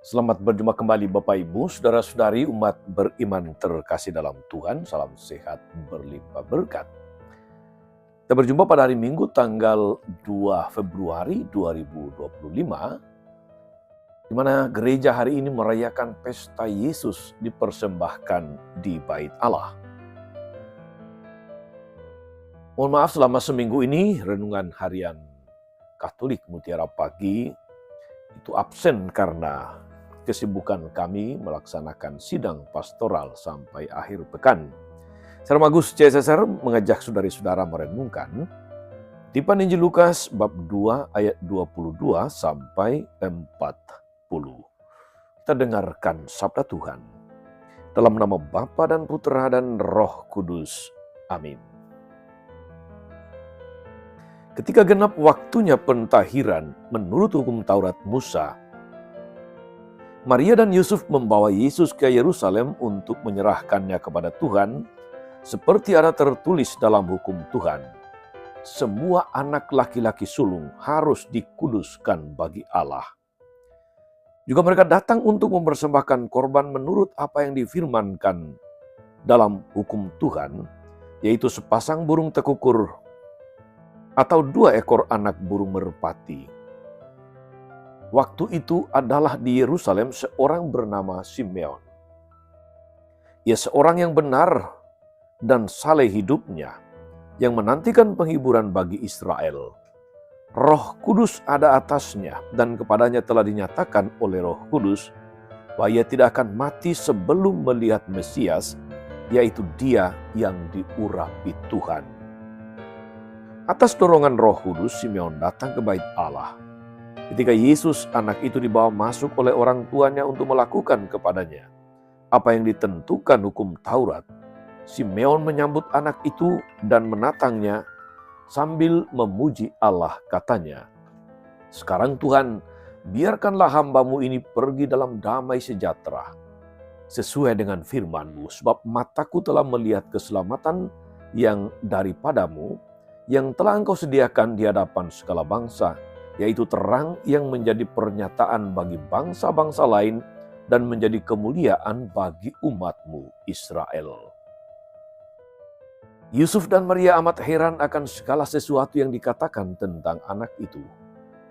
Selamat berjumpa kembali Bapak Ibu, Saudara-saudari umat beriman terkasih dalam Tuhan. Salam sehat berlimpah berkat. Kita berjumpa pada hari Minggu tanggal 2 Februari 2025, di mana gereja hari ini merayakan pesta Yesus dipersembahkan di Bait Allah. Mohon maaf selama seminggu ini renungan harian Katolik Mutiara Pagi itu absen karena kesibukan kami melaksanakan sidang pastoral sampai akhir pekan. Saya Magus CSSR mengajak saudari-saudara merenungkan di Injil Lukas bab 2 ayat 22 sampai 40. Kita dengarkan sabda Tuhan. Dalam nama Bapa dan Putra dan Roh Kudus. Amin. Ketika genap waktunya pentahiran menurut hukum Taurat Musa, Maria dan Yusuf membawa Yesus ke Yerusalem untuk menyerahkannya kepada Tuhan, seperti ada tertulis dalam hukum Tuhan. Semua anak laki-laki sulung harus dikuduskan bagi Allah. Juga mereka datang untuk mempersembahkan korban menurut apa yang difirmankan dalam hukum Tuhan, yaitu sepasang burung tekukur atau 2 ekor anak burung merpati. Waktu itu adalah di Yerusalem seorang bernama Simeon. Ia seorang yang benar dan saleh hidupnya, yang menantikan penghiburan bagi Israel. Roh Kudus ada atasnya, dan kepadanya telah dinyatakan oleh Roh Kudus bahwa ia tidak akan mati sebelum melihat Mesias, yaitu Dia yang diurapi Tuhan. Atas dorongan Roh Kudus, Simeon datang ke Bait Allah. Ketika Yesus, anak itu dibawa masuk oleh orang tuanya untuk melakukan kepadanya apa yang ditentukan hukum Taurat, Simeon menyambut anak itu dan menatangnya sambil memuji Allah, katanya, "Sekarang Tuhan, biarkanlah hamba-Mu ini pergi dalam damai sejahtera, sesuai dengan firman-Mu, sebab mataku telah melihat keselamatan yang daripada-Mu, yang telah Engkau sediakan di hadapan segala bangsa, yaitu terang yang menjadi pernyataan bagi bangsa-bangsa lain dan menjadi kemuliaan bagi umat-Mu Israel." Yusuf dan Maria amat heran akan segala sesuatu yang dikatakan tentang anak itu.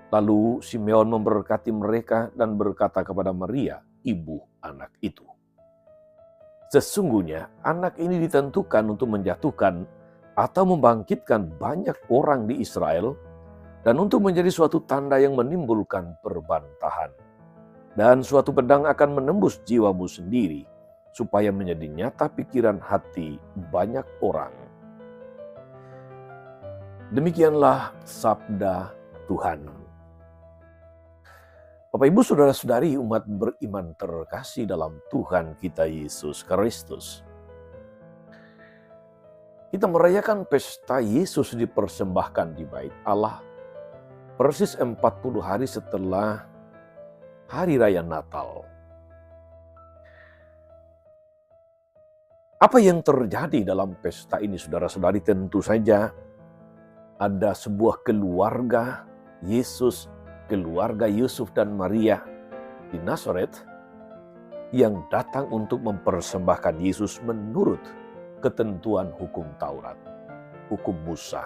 Lalu Simeon memberkati mereka dan berkata kepada Maria, ibu anak itu, "Sesungguhnya anak ini ditentukan untuk menjatuhkan atau membangkitkan banyak orang di Israel, dan untuk menjadi suatu tanda yang menimbulkan perbantahan. Dan suatu pedang akan menembus jiwamu sendiri, supaya menjadi nyata pikiran hati banyak orang." Demikianlah sabda Tuhan. Bapak Ibu Saudara-saudari umat beriman terkasih dalam Tuhan kita Yesus Kristus. Kita merayakan pesta Yesus dipersembahkan di Bait Allah persis 40 hari setelah Hari Raya Natal. Apa yang terjadi dalam pesta ini, saudara-saudari? Tentu saja ada sebuah keluarga Yesus, keluarga Yusuf dan Maria di Nazaret yang datang untuk mempersembahkan Yesus menurut ketentuan hukum Taurat, hukum Musa.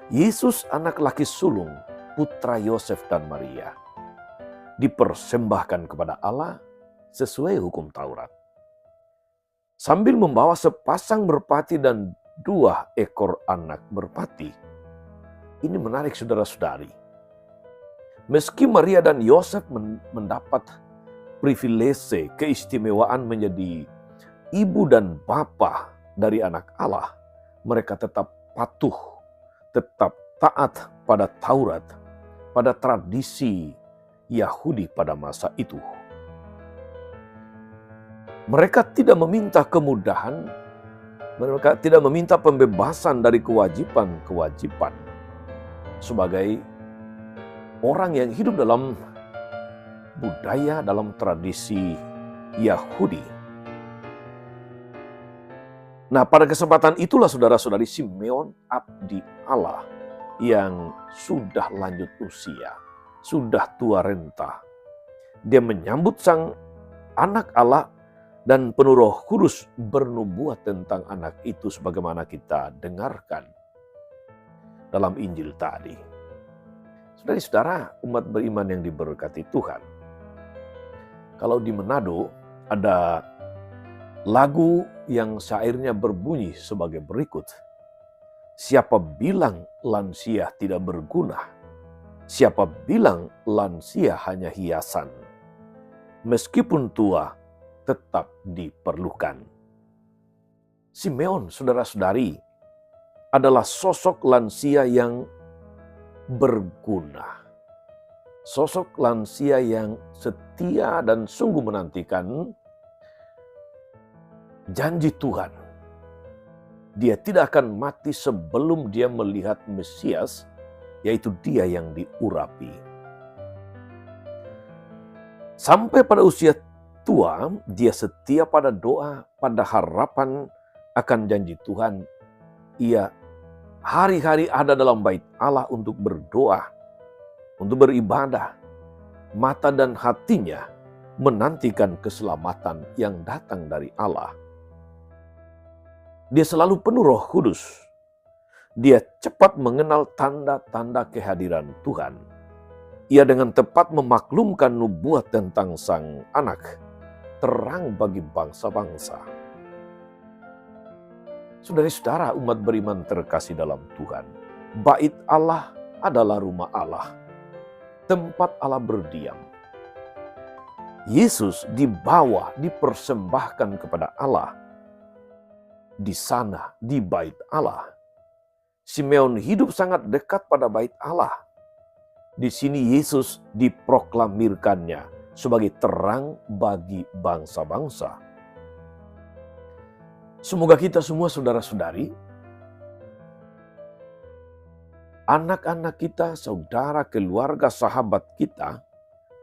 Yesus, anak laki sulung, putra Yosef dan Maria, dipersembahkan kepada Allah sesuai hukum Taurat. Sambil membawa sepasang merpati dan 2 ekor anak merpati. Ini menarik saudara-saudari. Meski Maria dan Yosef mendapat privilege, keistimewaan menjadi ibu dan bapa dari anak Allah, mereka tetap patuh, tetap taat pada Taurat, pada tradisi Yahudi pada masa itu. Mereka tidak meminta kemudahan, mereka tidak meminta pembebasan dari kewajiban-kewajiban sebagai orang yang hidup dalam budaya, dalam tradisi Yahudi. Nah, pada kesempatan itulah saudara-saudari, Simeon abdi Allah yang sudah lanjut usia, sudah tua renta, Dia menyambut sang anak Allah dan penuh Roh Kudus bernubuat tentang anak itu sebagaimana kita dengarkan dalam Injil tadi. Saudara-saudara, umat beriman yang diberkati Tuhan. Kalau di Manado ada lagu yang syairnya berbunyi sebagai berikut. Siapa bilang lansia tidak berguna? Siapa bilang lansia hanya hiasan? Meskipun tua, tetap diperlukan. Simeon, saudara-saudari, adalah sosok lansia yang berguna. Sosok lansia yang setia dan sungguh menantikan janji Tuhan. Dia tidak akan mati sebelum dia melihat Mesias, yaitu dia yang diurapi. Sampai pada usia tua, dia setia pada doa, pada harapan akan janji Tuhan. Ia hari-hari ada dalam bait Allah untuk berdoa, untuk beribadah. Mata dan hatinya menantikan keselamatan yang datang dari Allah. Dia selalu penuh Roh Kudus. Dia cepat mengenal tanda-tanda kehadiran Tuhan. Ia dengan tepat memaklumkan nubuat tentang sang anak, terang bagi bangsa-bangsa. Saudara-saudara, umat beriman terkasih dalam Tuhan, bait Allah adalah rumah Allah, tempat Allah berdiam. Yesus dibawa, dipersembahkan kepada Allah. Di sana, di bait Allah. Simeon hidup sangat dekat pada bait Allah. Di sini Yesus diproklamirkannya sebagai terang bagi bangsa-bangsa. Semoga kita semua saudara-saudari, anak-anak kita, saudara, keluarga, sahabat kita,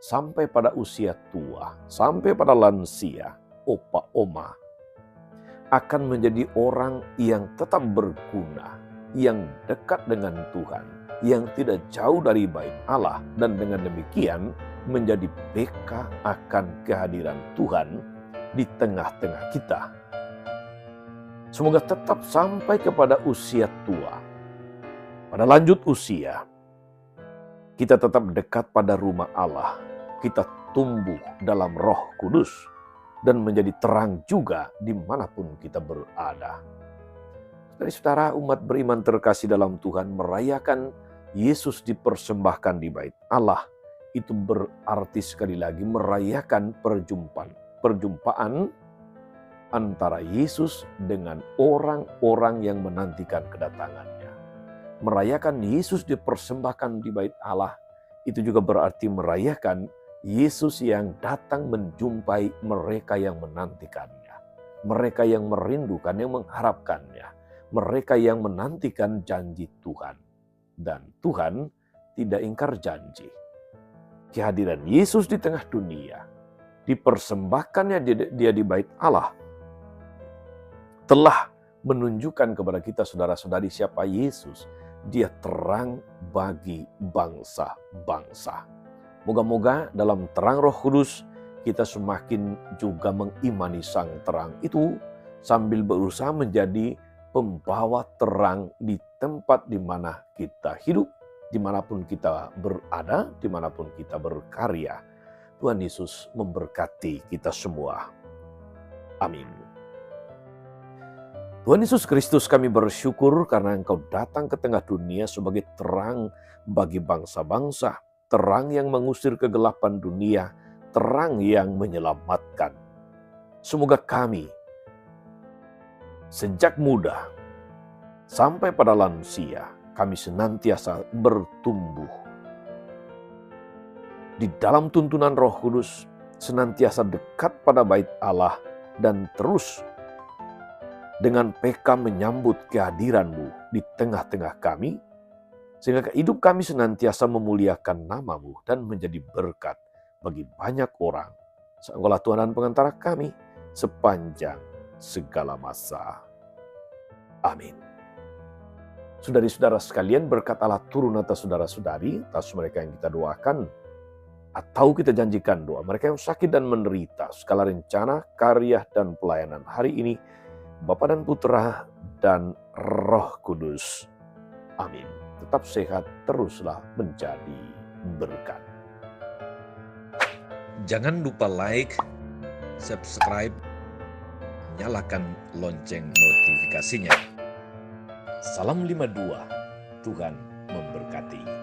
sampai pada usia tua, sampai pada lansia, opa, oma, akan menjadi orang yang tetap berguna, yang dekat dengan Tuhan, yang tidak jauh dari bait Allah, dan dengan demikian menjadi beka akan kehadiran Tuhan di tengah-tengah kita. Semoga tetap sampai kepada usia tua. Pada lanjut usia, kita tetap dekat pada rumah Allah. Kita tumbuh dalam Roh Kudus dan menjadi terang juga dimanapun kita berada. Saudara-saudara, umat beriman terkasih dalam Tuhan, merayakan Yesus dipersembahkan di bait Allah, itu berarti sekali lagi merayakan perjumpaan antara Yesus dengan orang-orang yang menantikan kedatangannya. Merayakan Yesus dipersembahkan di bait Allah, itu juga berarti merayakan Yesus yang datang menjumpai mereka yang menantikannya. Mereka yang merindukan, yang mengharapkannya. Mereka yang menantikan janji Tuhan. Dan Tuhan tidak ingkar janji. Kehadiran Yesus di tengah dunia, dipersembahkannya dia di bait Allah, telah menunjukkan kepada kita saudara-saudari siapa Yesus. Dia terang bagi bangsa-bangsa. Moga-moga dalam terang Roh Kudus kita semakin juga mengimani sang terang itu sambil berusaha menjadi pembawa terang di tempat di mana kita hidup, dimanapun kita berada, dimanapun kita berkarya. Tuhan Yesus memberkati kita semua. Amin. Tuhan Yesus Kristus, kami bersyukur karena Engkau datang ke tengah dunia sebagai terang bagi bangsa-bangsa, terang yang mengusir kegelapan dunia, terang yang menyelamatkan. Semoga kami sejak muda sampai pada lansia, kami senantiasa bertumbuh di dalam tuntunan Roh Kudus, senantiasa dekat pada bait Allah, dan terus dengan peka menyambut kehadiran-Mu di tengah-tengah kami, sehingga hidup kami senantiasa memuliakan nama-Mu dan menjadi berkat bagi banyak orang. Engkaulah Tuhan dan pengantara kami sepanjang segala masa. Amin. Saudari-saudara sekalian, berkat Allah turun atas saudara-saudari, atas mereka yang kita doakan. Atau kita janjikan doa mereka yang sakit dan menderita, segala rencana, karya, dan pelayanan hari ini, Bapa dan Putra dan Roh Kudus. Amin. Tetap sehat, teruslah menjadi berkat. Jangan lupa like, subscribe, nyalakan lonceng notifikasinya. Salam 52, Tuhan memberkati.